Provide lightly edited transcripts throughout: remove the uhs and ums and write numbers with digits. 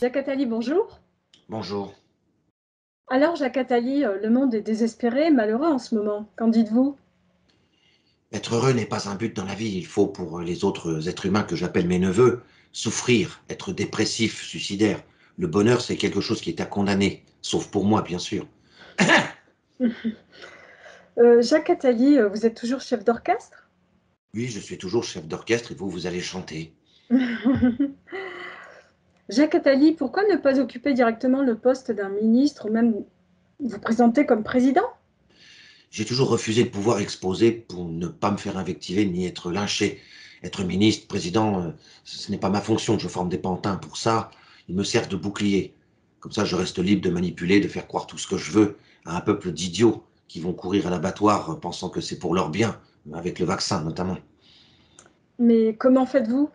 Jacques Attali, bonjour. Bonjour. Alors, Jacques Attali, le monde est désespéré, malheureux en ce moment. Qu'en dites-vous? Être heureux n'est pas un but dans la vie. Il faut, pour les autres êtres humains que j'appelle mes neveux, souffrir, être dépressif, suicidaire. Le bonheur, c'est quelque chose qui est à condamner, sauf pour moi, bien sûr. Jacques Attali, vous êtes toujours chef d'orchestre? Oui, je suis toujours chef d'orchestre et vous allez chanter. Jacques Attali, pourquoi ne pas occuper directement le poste d'un ministre ou même vous présenter comme président? J'ai toujours refusé de pouvoir exposer pour ne pas me faire invectiver ni être lynché. Être ministre, président, ce n'est pas ma fonction. Je forme des pantins pour ça. Ils me servent de bouclier. Comme ça, je reste libre de manipuler, de faire croire tout ce que je veux à un peuple d'idiots qui vont courir à l'abattoir pensant que c'est pour leur bien, avec le vaccin notamment. Mais comment faites-vous?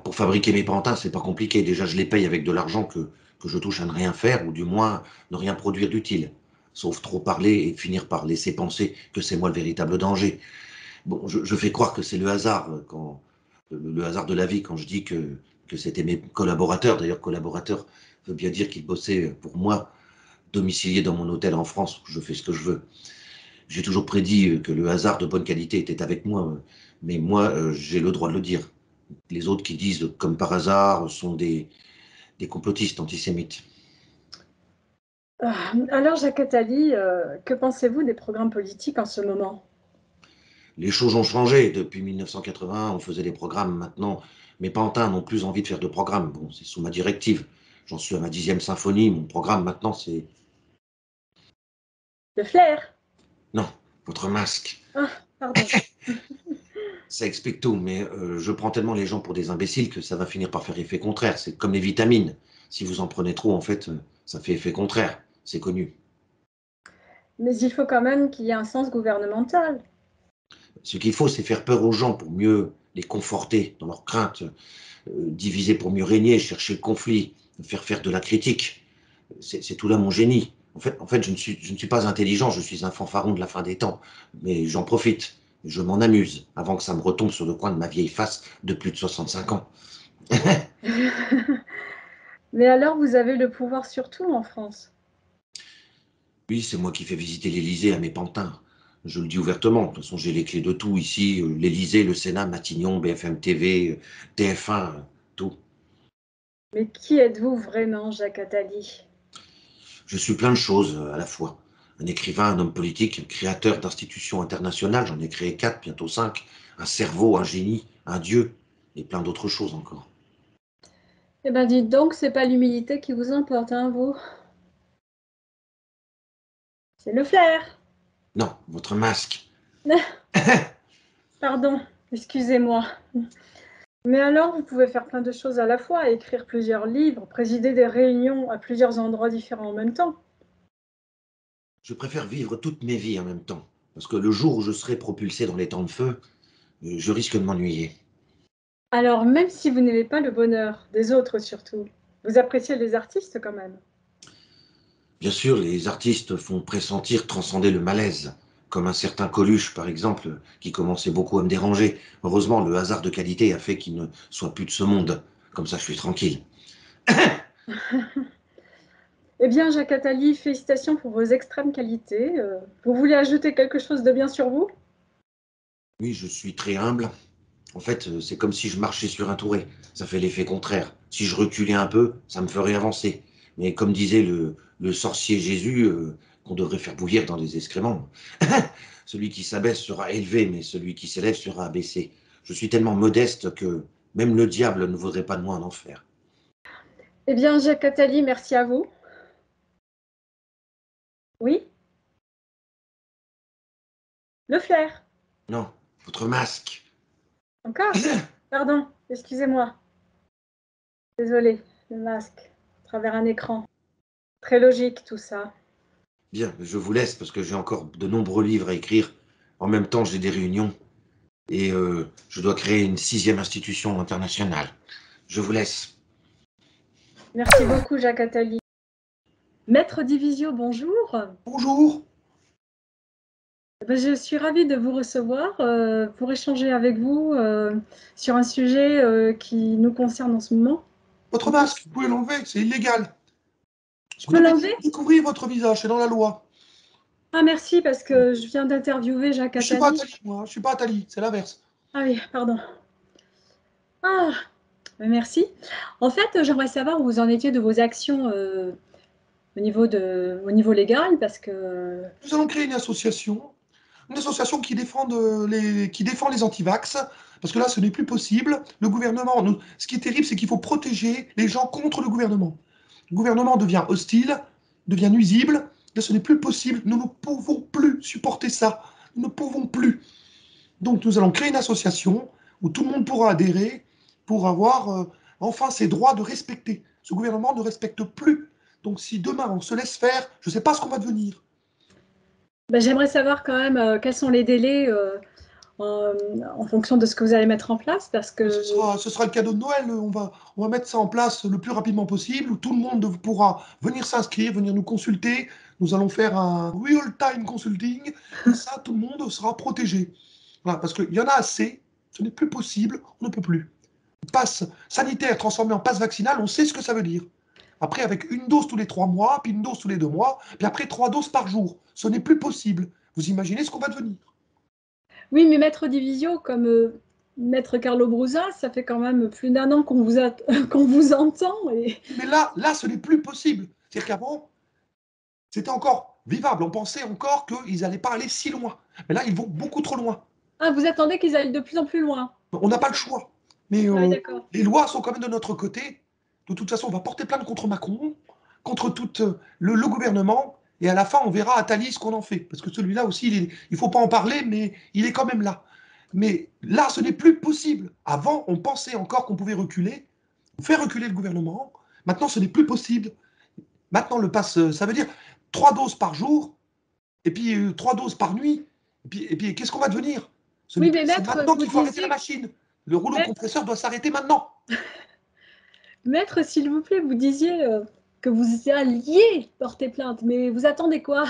Pour fabriquer mes pantins, c'est pas compliqué. Déjà, je les paye avec de l'argent que je touche à ne rien faire, ou du moins ne rien produire d'utile. Sauf trop parler et finir par laisser penser que c'est moi le véritable danger. Bon, je fais croire que c'est le hasard, le hasard de la vie quand je dis que c'était mes collaborateurs. D'ailleurs, collaborateurs veut bien dire qu'ils bossaient pour moi, domiciliés dans mon hôtel en France, où je fais ce que je veux. J'ai toujours prédit que le hasard de bonne qualité était avec moi, mais moi, j'ai le droit de le dire. Les autres qui disent comme par hasard sont des complotistes antisémites. Alors, Jacques Attali, que pensez-vous des programmes politiques en ce moment? Les choses ont changé. Depuis 1980, on faisait des programmes. Maintenant, mes pantins n'ont plus envie de faire de programmes. Bon, c'est sous ma directive. J'en suis à ma 10e symphonie. Mon programme maintenant, c'est... Le flair? Non, votre masque. Ah, pardon. Ça explique tout, mais je prends tellement les gens pour des imbéciles que ça va finir par faire effet contraire. C'est comme les vitamines. Si vous en prenez trop, en fait, ça fait effet contraire. C'est connu. Mais il faut quand même qu'il y ait un sens gouvernemental. Ce qu'il faut, c'est faire peur aux gens pour mieux les conforter dans leurs craintes, diviser pour mieux régner, chercher le conflit, faire de la critique. C'est tout là mon génie. En fait je ne suis pas intelligent, je suis un fanfaron de la fin des temps. Mais j'en profite. Je m'en amuse avant que ça me retombe sur le coin de ma vieille face de plus de 65 ans. Mais alors, vous avez le pouvoir sur tout en France. Oui, c'est moi qui fais visiter l'Élysée à mes pantins. Je le dis ouvertement. De toute façon, j'ai les clés de tout ici. L'Élysée, le Sénat, Matignon, BFM TV, TF1, tout. Mais qui êtes-vous vraiment, Jacques Attali? Je suis plein de choses à la fois. Un écrivain, un homme politique, un créateur d'institutions internationales, j'en ai créé 4, bientôt 5. Un cerveau, un génie, un dieu, et plein d'autres choses encore. Eh ben, dites donc, c'est pas l'humilité qui vous importe, hein, vous? C'est le flair. Non, votre masque. Pardon, excusez-moi. Mais alors, vous pouvez faire plein de choses à la fois, écrire plusieurs livres, présider des réunions à plusieurs endroits différents en même temps. Je préfère vivre toutes mes vies en même temps, parce que le jour où je serai propulsé dans les temps de feu, je risque de m'ennuyer. Alors, même si vous n'aimez pas le bonheur, des autres surtout, vous appréciez les artistes quand même. Bien sûr, les artistes font pressentir transcender le malaise, comme un certain Coluche, par exemple, qui commençait beaucoup à me déranger. Heureusement, le hasard de qualité a fait qu'il ne soit plus de ce monde. Comme ça, je suis tranquille. Eh bien, Jacques Attali, félicitations pour vos extrêmes qualités. Vous voulez ajouter quelque chose de bien sur vous? Oui, je suis très humble. En fait, c'est comme si je marchais sur un touret. Ça fait l'effet contraire. Si je reculais un peu, ça me ferait avancer. Mais comme disait le sorcier Jésus, qu'on devrait faire bouillir dans des excréments, celui qui s'abaisse sera élevé, mais celui qui s'élève sera abaissé. Je suis tellement modeste que même le diable ne voudrait pas de moi en enfer. Eh bien, Jacques Attali, merci à vous. Oui, le flair. Non, votre masque. Encore? Pardon, excusez-moi. Désolée, le masque, à travers un écran. Très logique tout ça. Bien, je vous laisse parce que j'ai encore de nombreux livres à écrire. En même temps, j'ai des réunions et je dois créer une 6e institution internationale. Je vous laisse. Merci beaucoup, Jacques Attali. Maître Divisio, bonjour. Bonjour. Je suis ravie de vous recevoir pour échanger avec vous sur un sujet qui nous concerne en ce moment. Votre masque, vous pouvez l'enlever, c'est illégal. Je Vous peux devez l'enlever? découvrir votre visage, c'est dans la loi. Ah merci, parce que je viens d'interviewer Jacques Je ne suis pas Attali. Attali, moi, je suis pas Attali, c'est l'inverse. Ah oui, pardon. Ah, merci. En fait, j'aimerais savoir où vous en étiez de vos actions au niveau légal, parce que... Nous allons créer une association qui défend les antivax, parce que là, ce n'est plus possible. Le gouvernement, ce qui est terrible, c'est qu'il faut protéger les gens contre le gouvernement. Le gouvernement devient hostile, devient nuisible. Là, ce n'est plus possible. Nous ne pouvons plus supporter ça. Nous ne pouvons plus. Donc, nous allons créer une association où tout le monde pourra adhérer pour avoir enfin ses droits de respecter. Ce gouvernement ne respecte plus. Donc, si demain on se laisse faire, je ne sais pas ce qu'on va devenir. Ben, j'aimerais savoir quand même quels sont les délais en, en fonction de ce que vous allez mettre en place, parce que... Ce sera le cadeau de Noël. On va mettre ça en place le plus rapidement possible, où tout le monde pourra venir s'inscrire, venir nous consulter. Nous allons faire un real-time consulting. Et ça, tout le monde sera protégé. Voilà, parce qu'il y en a assez. Ce n'est plus possible. On ne peut plus. Passe sanitaire transformé en passe vaccinal, on sait ce que ça veut dire. Après, avec une dose tous les 3 mois, puis une dose tous les 2 mois, puis après 3 doses par jour. Ce n'est plus possible. Vous imaginez ce qu'on va devenir? Oui, mais Maître Divisio, comme Maître Carlo Brusa, ça fait quand même plus d'un an qu'on qu'on vous entend. Et... Mais là, ce n'est plus possible. C'est-à-dire qu'avant, c'était encore vivable. On pensait encore qu'ils n'allaient pas aller si loin. Mais là, ils vont beaucoup trop loin. Ah, vous attendez qu'ils aillent de plus en plus loin. On n'a pas le choix. Mais Ah oui, d'accord. les lois sont quand même de notre côté. De toute façon, on va porter plainte contre Macron, contre tout le gouvernement. Et à la fin, on verra à Thalys ce qu'on en fait. Parce que celui-là aussi, il ne faut pas en parler, mais il est quand même là. Mais là, ce n'est plus possible. Avant, on pensait encore qu'on pouvait reculer, faire reculer le gouvernement. Maintenant, ce n'est plus possible. Maintenant, le pass, ça veut dire 3 doses par jour, et puis 3 doses par nuit. Et puis qu'est-ce qu'on va devenir? Oui, mais C'est Maître, maintenant vous qu'il faut arrêter la disiez... machine. Le rouleau Maître, compresseur doit s'arrêter maintenant. Maître, s'il vous plaît, vous disiez que vous alliez porter plainte, mais vous attendez quoi?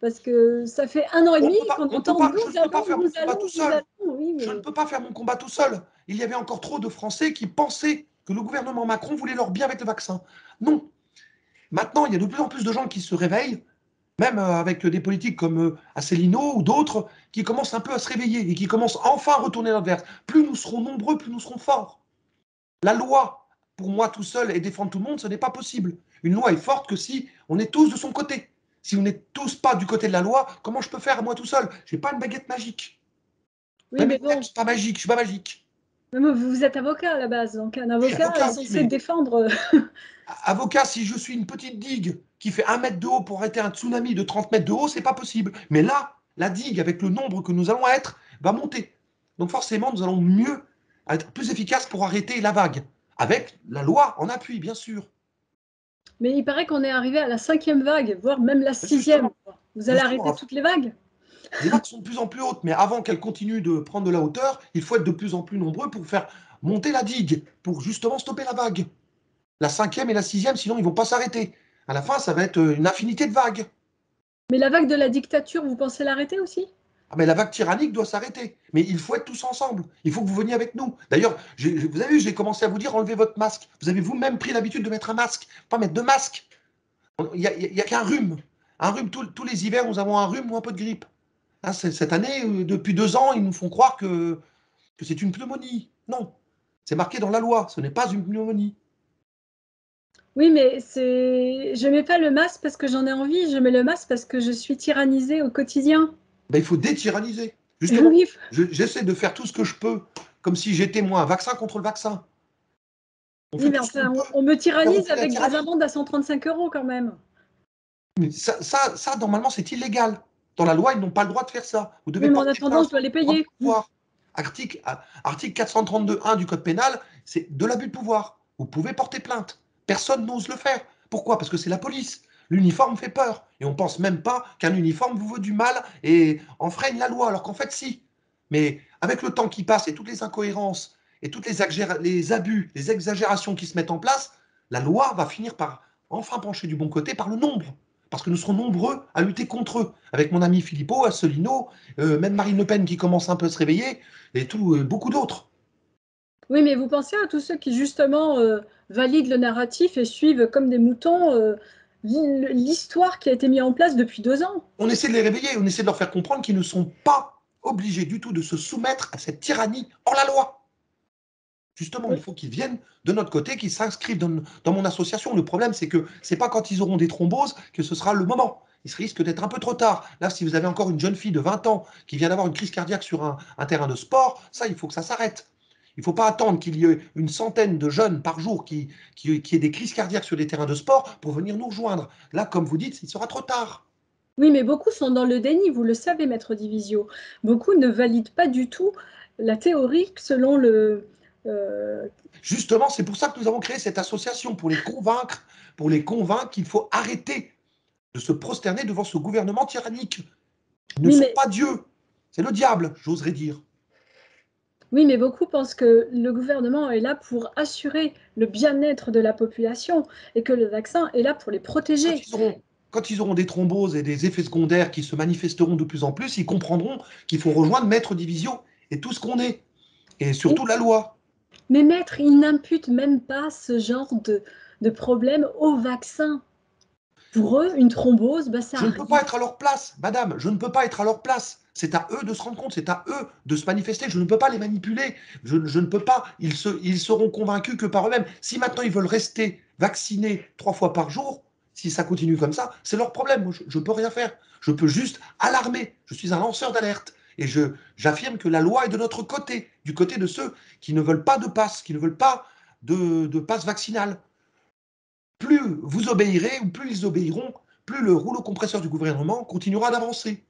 Parce que ça fait un an et demi qu'on entend Je ne peux pas faire mon combat tout nous seul. allons, oui, Je ne mais... peux pas faire mon combat tout seul. Il y avait encore trop de Français qui pensaient que le gouvernement Macron voulait leur bien avec le vaccin. Non. Maintenant, il y a de plus en plus de gens qui se réveillent, même avec des politiques comme Asselineau ou d'autres, qui commencent un peu à se réveiller et qui commencent enfin à retourner l'inverse. Plus nous serons nombreux, plus nous serons forts. La loi, pour moi tout seul et défendre tout le monde, ce n'est pas possible. Une loi est forte que si on est tous de son côté. Si on n'est tous pas du côté de la loi, comment je peux faire moi tout seul? Je n'ai pas une baguette magique. Oui, Même mais une baguette, bon, je suis pas magique, je suis pas magique. vous êtes avocat à la base, donc un Oui, avocat est avocat, oui, censé mais défendre... avocat, si je suis une petite digue qui fait 1 mètre de haut pour arrêter un tsunami de 30 mètres de haut, c'est pas possible. Mais là, la digue, avec le nombre que nous allons être, va monter. Donc forcément, nous allons mieux être plus efficaces pour arrêter la vague. Avec la loi en appui, bien sûr. Mais il paraît qu'on est arrivé à la 5e vague, voire même la 6e. Justement, Vous allez arrêter justement, toutes les vagues? les vagues sont de plus en plus hautes, mais avant qu'elles continuent de prendre de la hauteur, il faut être de plus en plus nombreux pour faire monter la digue, pour justement stopper la vague. La 5e et la 6e, sinon ils ne vont pas s'arrêter. À la fin, ça va être une infinité de vagues. Mais la vague de la dictature, vous pensez l'arrêter aussi? Ah, mais la vague tyrannique doit s'arrêter. Mais il faut être tous ensemble. Il faut que vous veniez avec nous. D'ailleurs, vous avez vu, j'ai commencé à vous dire enlevez votre masque. Vous avez vous-même pris l'habitude de mettre un masque, pas mettre de masque. Il n'y a qu'un rhume. Un rhume, tous les hivers, nous avons un rhume ou un peu de grippe. Hein, cette année, depuis 2 ans, ils nous font croire que c'est une pneumonie. Non, c'est marqué dans la loi, ce n'est pas une pneumonie. Oui, mais je mets pas le masque parce que j'en ai envie, je mets le masque parce que je suis tyrannisée au quotidien. Ben, il faut détyranniser. Justement, Oui, j'essaie de faire tout ce que je peux, comme si j'étais moi un vaccin contre le vaccin. On oui, fait mais tout ce qu'on enfin, peut on me pour faire tyrannise reculer la avec des tyrannie. amendes à 135 € quand même. Mais ça, normalement, c'est illégal. Dans la loi, ils n'ont pas le droit de faire ça. Vous devez Oui, mais en porter attendant, plainte je dois les pour abus payer. de pouvoir. Article 432.1 du Code pénal, c'est de l'abus de pouvoir. Vous pouvez porter plainte. Personne n'ose le faire. Pourquoi? Parce que c'est la police. L'uniforme fait peur. Et on ne pense même pas qu'un uniforme vous veut du mal et enfreigne la loi, alors qu'en fait, si. Mais avec le temps qui passe et toutes les incohérences et toutes les abus, les exagérations qui se mettent en place, la loi va finir par enfin pencher du bon côté par le nombre. Parce que nous serons nombreux à lutter contre eux. Avec mon ami Philippot, Asselineau, même Marine Le Pen qui commence un peu à se réveiller, et beaucoup d'autres. Oui, mais vous pensez à tous ceux qui, justement, valident le narratif et suivent comme des moutons l'histoire qui a été mise en place depuis 2 ans. On essaie de les réveiller, on essaie de leur faire comprendre qu'ils ne sont pas obligés du tout de se soumettre à cette tyrannie en la loi. Justement, il faut qu'ils viennent de notre côté, qu'ils s'inscrivent dans mon association. Le problème, c'est que ce n'est pas quand ils auront des thromboses que ce sera le moment. Il risque d'être un peu trop tard. Là, si vous avez encore une jeune fille de 20 ans qui vient d'avoir une crise cardiaque sur un terrain de sport, ça, il faut que ça s'arrête. Il ne faut pas attendre qu'il y ait une centaine de jeunes par jour qui aient des crises cardiaques sur des terrains de sport pour venir nous rejoindre. Là, comme vous dites, il sera trop tard. Oui, mais beaucoup sont dans le déni, vous le savez, maître Divisio. Beaucoup ne valident pas du tout la théorie selon le... Justement, c'est pour ça que nous avons créé cette association, pour les convaincre qu'il faut arrêter de se prosterner devant ce gouvernement tyrannique. Ils ne Oui, sont mais... pas Dieu, c'est le diable, j'oserais dire. Oui, mais beaucoup pensent que le gouvernement est là pour assurer le bien-être de la population et que le vaccin est là pour les protéger. Quand ils auront des thromboses et des effets secondaires qui se manifesteront de plus en plus, ils comprendront qu'il faut rejoindre Maître Division et tout ce qu'on est, et surtout la loi. Mais maître, ils n'imputent même pas ce genre de problème au vaccin. Pour eux, une thrombose, bah, ça Je ne peux pas arrive. être à leur place, madame, je ne peux pas être à leur place. C'est à eux de se rendre compte, c'est à eux de se manifester. Je ne peux pas les manipuler. Je ne peux pas. Ils seront convaincus que par eux-mêmes. Si maintenant ils veulent rester vaccinés 3 fois par jour, si ça continue comme ça, c'est leur problème. Moi, je ne peux rien faire. Je peux juste alarmer. Je suis un lanceur d'alerte. Et j'affirme que la loi est de notre côté, du côté de ceux qui ne veulent pas de passe, qui ne veulent pas de passe vaccinal. Plus vous obéirez, ou plus ils obéiront, plus le rouleau compresseur du gouvernement continuera d'avancer.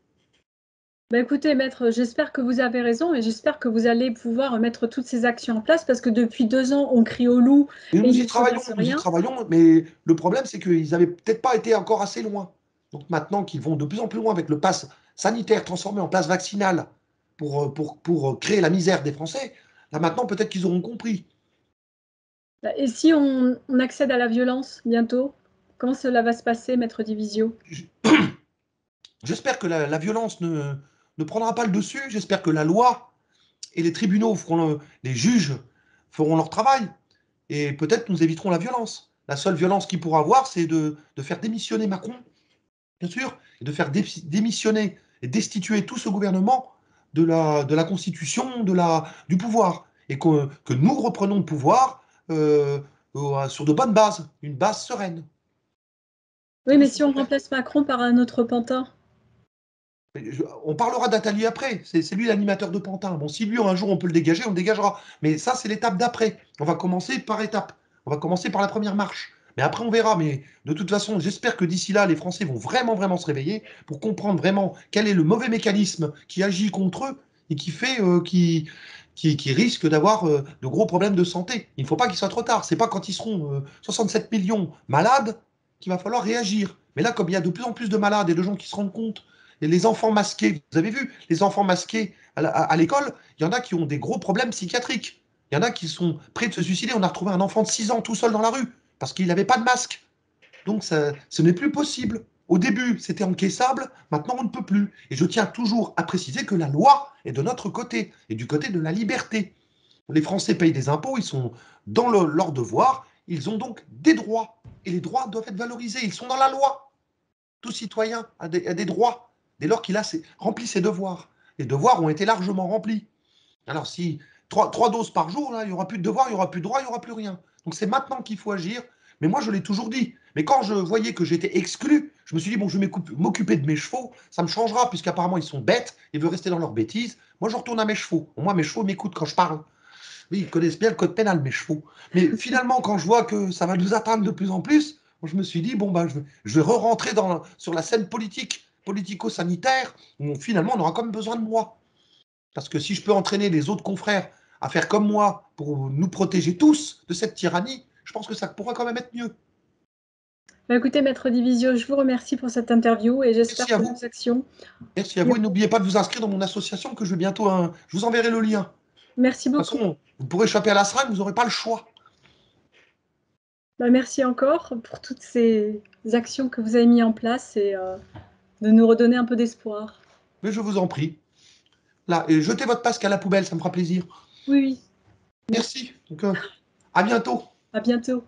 Bah, écoutez, maître, j'espère que vous avez raison et j'espère que vous allez pouvoir mettre toutes ces actions en place parce que depuis 2 ans, on crie au loup Et et il ne se passe nous y rien. travaillons, mais le problème, c'est qu'ils n'avaient peut-être pas été encore assez loin. Donc maintenant qu'ils vont de plus en plus loin avec le pass sanitaire transformé en pass vaccinal pour créer la misère des Français, là maintenant, peut-être qu'ils auront compris. Bah, et si on accède à la violence bientôt, comment cela va se passer, maître Divisio? J'espère que la violence ne prendra pas le dessus. J'espère que la loi et les tribunaux les juges feront leur travail. Et peut-être nous éviterons la violence. La seule violence qu'il pourra avoir, c'est de faire démissionner Macron, bien sûr, et de faire démissionner et destituer tout ce gouvernement de la Constitution, du pouvoir. Et que nous reprenons le pouvoir sur de bonnes bases, une base sereine. Oui, C'est mais tout ce que si on je souhaite. remplace Macron par un autre pantin? On parlera d'Attali après, c'est lui l'animateur de Pantin. Bon, si lui, un jour, on peut le dégager, on le dégagera. Mais ça, c'est l'étape d'après. On va commencer par étape. On va commencer par la première marche. Mais après, on verra. Mais de toute façon, j'espère que d'ici là, les Français vont vraiment, vraiment se réveiller pour comprendre vraiment quel est le mauvais mécanisme qui agit contre eux et qui fait qui risque d'avoir de gros problèmes de santé. Il ne faut pas qu'il soit trop tard. C'est pas quand ils seront 67 millions malades qu'il va falloir réagir. Mais là, comme il y a de plus en plus de malades et de gens qui se rendent compte, et les enfants masqués, vous avez vu, les enfants masqués à l'école, il y en a qui ont des gros problèmes psychiatriques. Il y en a qui sont prêts de se suicider. On a retrouvé un enfant de 6 ans tout seul dans la rue parce qu'il n'avait pas de masque. Donc ce n'est plus possible. Au début, c'était encaissable, maintenant on ne peut plus. Et je tiens toujours à préciser que la loi est de notre côté et du côté de la liberté. Les Français payent des impôts, ils sont dans leur devoir, ils ont donc des droits. Et les droits doivent être valorisés, ils sont dans la loi. Tout citoyen a des droits dès lors qu'il a rempli ses devoirs. Les devoirs ont été largement remplis. Alors si 3 doses par jour, là, il n'y aura plus de devoirs, il n'y aura plus de droits, il n'y aura plus rien. Donc c'est maintenant qu'il faut agir. Mais moi, je l'ai toujours dit. Mais quand je voyais que j'étais exclu, je me suis dit, bon, je vais m'occuper de mes chevaux, ça me changera, puisqu'apparemment, ils sont bêtes, ils veulent rester dans leurs bêtises. Moi, je retourne à mes chevaux. Au moins, mes chevaux m'écoutent quand je parle. Oui, ils connaissent bien le code pénal, mes chevaux. Mais finalement, quand je vois que ça va nous atteindre de plus en plus, je me suis dit, bon, bah, je vais re-rentrer sur la scène politique, politico-sanitaire, où finalement, on aura quand même besoin de moi. Parce que si je peux entraîner les autres confrères à faire comme moi pour nous protéger tous de cette tyrannie, je pense que ça pourra quand même être mieux. Bah, écoutez, maître Divisio, je vous remercie pour cette interview et j'espère Merci à que vous. nos actions... Merci à vous. Et n'oubliez pas de vous inscrire dans mon association que je vais bientôt. Je vous enverrai le lien. De Merci toute beaucoup. façon, vous pourrez échapper à la seringue, vous n'aurez pas le choix. Bah, merci encore pour toutes ces actions que vous avez mises en place et de nous redonner un peu d'espoir. Mais je vous en prie. Là, et jetez votre masque à la poubelle, ça me fera plaisir. Oui, oui. Merci. Donc, à bientôt. À bientôt.